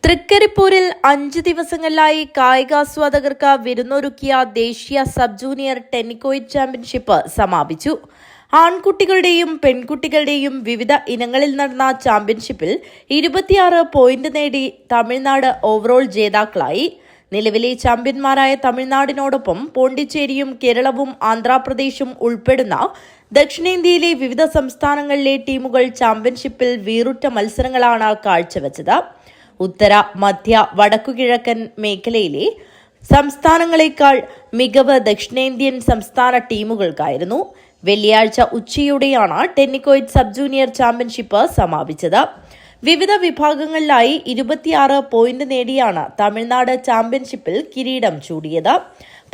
തൃക്കരിപ്പൂരിൽ 5 ദിവസങ്ങളിലായി കായികാസ്വാദകർക്ക് വിരുന്നൊരുക്കിയ ദേശീയ sub junior ടെന്നിക്കോയിറ്റ് championship സമാപിച്ചു. ആൺകുട്ടികളുടെയും പെൺകുട്ടികളുടെയും വിവിധ ഇനങ്ങളിൽ നടന്ന ചാമ്പ്യൻഷിപ്പിൽ 26 പോയിന്റ് നേടി തമിഴ്നാട് ഓവറോൾ ജേതാക്കളായി. നിലവിലെ ചാമ്പ്യന്മാരായ തമിഴ്നാടിനോടൊപ്പം പോണ്ടിച്ചേരിയും കേരളവും ആന്ധ്രാപ്രദേശും ഉൾപ്പെടുന്ന ദക്ഷിണേന്ത്യയിലെ വിവിധ സംസ്ഥാനങ്ങളിലെ ടീമുകൾ ചാമ്പ്യൻഷിപ്പിൽ വീറുറ്റ മത്സരങ്ങളാണ് കാഴ്ചവെച്ചത്. ഉത്തര, മധ്യ, വടക്കുകിഴക്കൻ മേഖലയിലെ സംസ്ഥാനങ്ങളെക്കാൾ മികവ് ദക്ഷിണേന്ത്യൻ സംസ്ഥാന ടീമുകൾക്കായിരുന്നു. വെള്ളിയാഴ്ച ഉച്ചയോടെയാണ് ടെന്നിക്കോയിറ്റ് സബ് ജൂനിയർ ചാമ്പ്യൻഷിപ്പ് സമാപിച്ചത്. വിവിധ വിഭാഗങ്ങളിലായി 26 പോയിന്റ് നേടിയാണ് തമിഴ്നാട് ചാമ്പ്യൻഷിപ്പിൽ കിരീടം ചൂടിയത്.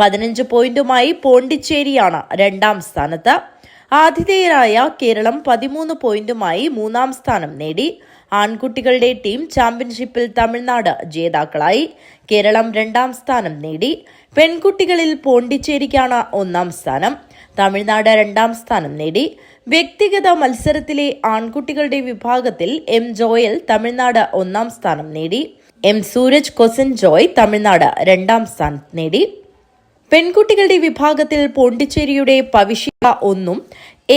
15 പോയിന്റുമായി പോണ്ടിച്ചേരിയാണ് രണ്ടാം സ്ഥാനത്ത്. ആതിഥേയരായ കേരളം 13 പോയിന്റുമായി മൂന്നാം സ്ഥാനം നേടി. ആൺകുട്ടികളുടെ ടീം ചാമ്പ്യൻഷിപ്പിൽ തമിഴ്നാട് ജേതാക്കളായി. കേരളം രണ്ടാം സ്ഥാനം നേടി. പെൺകുട്ടികളിൽ പോണ്ടിച്ചേരിക്കാണ് ഒന്നാം സ്ഥാനം. തമിഴ്നാട് രണ്ടാം സ്ഥാനം നേടി. വ്യക്തിഗത മത്സരത്തിലെ ആൺകുട്ടികളുടെ വിഭാഗത്തിൽ എം ജോയൽ തമിഴ്നാട് ഒന്നാം സ്ഥാനം നേടി. എം സൂരജ് കൊസൻ ജോയ് തമിഴ്നാട് രണ്ടാം സ്ഥാനം നേടി. പെൺകുട്ടികളുടെ വിഭാഗത്തിൽ പോണ്ടിച്ചേരിയുടെ പവിഷിക 1ഉം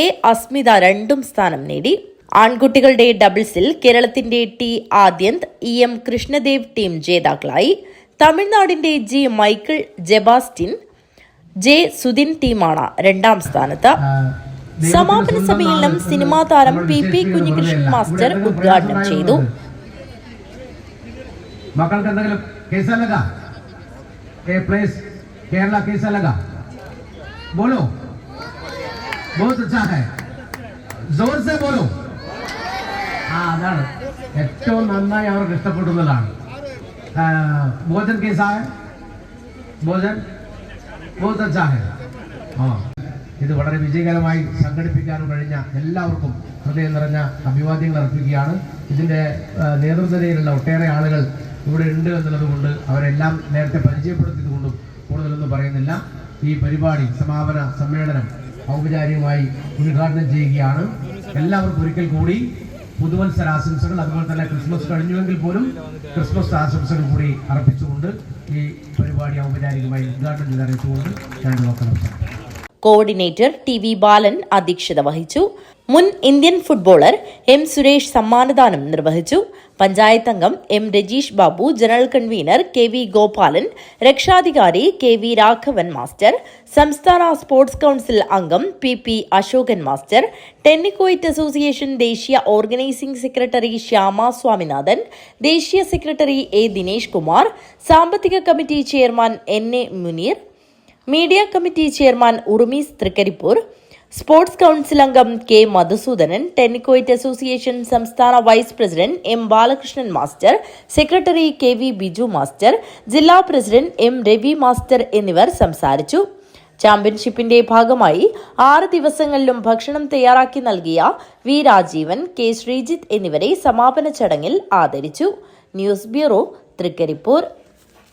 എ അസ്മിത 2ഉം സ്ഥാനം നേടി. ആൺകുട്ടികളുടെ ഡബിൾസിൽ കേരളത്തിന്റെ T Adyanth, E M Krishnadev team ജേതാക്കളായി. തമിഴ്നാടിന്റെ G Michael Jebastin, J Sudin ടീമാണ് രണ്ടാം സ്ഥാനത്ത്. സമാപന സമ്മേളനം സിനിമാ താരം പി പി കുഞ്ഞികൃഷ്ണൻ മാസ്റ്റർ ഉദ്ഘാടനം ചെയ്തു. केरला कैसा लगा? बोलो, बहुत अच्छा है, जोर से बोलो. അതാണ് ഏറ്റവും നന്നായി അവർക്ക് ഇഷ്ടപ്പെടുന്നതാണ്. ഭോജൻ കേസാ ഹൈ, ഭോജൻ बहुत अच्छा है. ഇത് വളരെ വിജയകരമായി സംഘടിപ്പിക്കാനും കഴിഞ്ഞ എല്ലാവർക്കും ഹൃദയം നിറഞ്ഞ അഭിവാദ്യങ്ങൾ അർപ്പിക്കുകയാണ്. ഇതിന്റെ നേതൃത്വത്തിലുള്ള ഒട്ടേറെ ആളുകൾ ഇവിടെ ഉണ്ട് എന്നുള്ളതുകൊണ്ട് അവരെല്ലാം നേരത്തെ പരിചയപ്പെടുത്തിയതുകൊണ്ടും കൂടുതലൊന്നും പറയുന്നില്ല. ഈ പരിപാടി സമാപന സമ്മേളനം ഔപചാരികമായി ഉദ്ഘാടനം ചെയ്യുകയാണ്. എല്ലാവർക്കും ഒരിക്കൽ കൂടി പുതുവത്സര ആശംസകൾ, അതുപോലെ തന്നെ ക്രിസ്മസ് കഴിഞ്ഞുവെങ്കിൽ പോലും ക്രിസ്മസ് ആശംസകൾ കൂടി അർപ്പിച്ചുകൊണ്ട് ഈ പരിപാടി ഔപചാരികമായി ഉദ്ഘാടനം ചെയ്ത് അറിയിച്ചുകൊണ്ട് ഞാൻ നോക്കണം. കോർഡിനേറ്റർ ടി വി ബാലൻ അധ്യക്ഷത വഹിച്ചു. മുൻ ഇന്ത്യൻ ഫുട്ബോളർ എം സുരേഷ് സമ്മാനദാനം നിർവഹിച്ചു. പഞ്ചായത്ത് അംഗം M Rajeesh Babu, general convener K V Gopalan, രക്ഷാധികാരി കെ വി രാഘവൻ മാസ്റ്റർ, സംസ്ഥാന സ്പോർട്സ് കൌൺസിൽ അംഗം P P Asokan master, tennikoit association ദേശീയ ഓർഗനൈസിംഗ് സെക്രട്ടറി ശ്യാമ സ്വാമിനാഥൻ, ദേശീയ സെക്രട്ടറി എ ദിനേശ് കുമാർ, സാമ്പത്തിക committee chairman N A Muneer, media committee chairman Urumees Thrikaripur, sports council അംഗം കെ മധുസൂദനൻ, ടെന്നിക്കോയിറ്റ് അസോസിയേഷൻ സംസ്ഥാന vice president M Balakrishnan master, secretary K V Biju master, ജില്ലാ president M Ravi master എന്നിവർ സംസാരിച്ചു. ചാമ്പ്യൻഷിപ്പിന്റെ ഭാഗമായി 6 ദിവസങ്ങളിലും ഭക്ഷണം തയ്യാറാക്കി നൽകിയ വി രാജീവൻ, കെ ശ്രീജിത്ത് എന്നിവരെ സമാപന ചടങ്ങിൽ ആദരിച്ചു. News bureau, Trikaripur.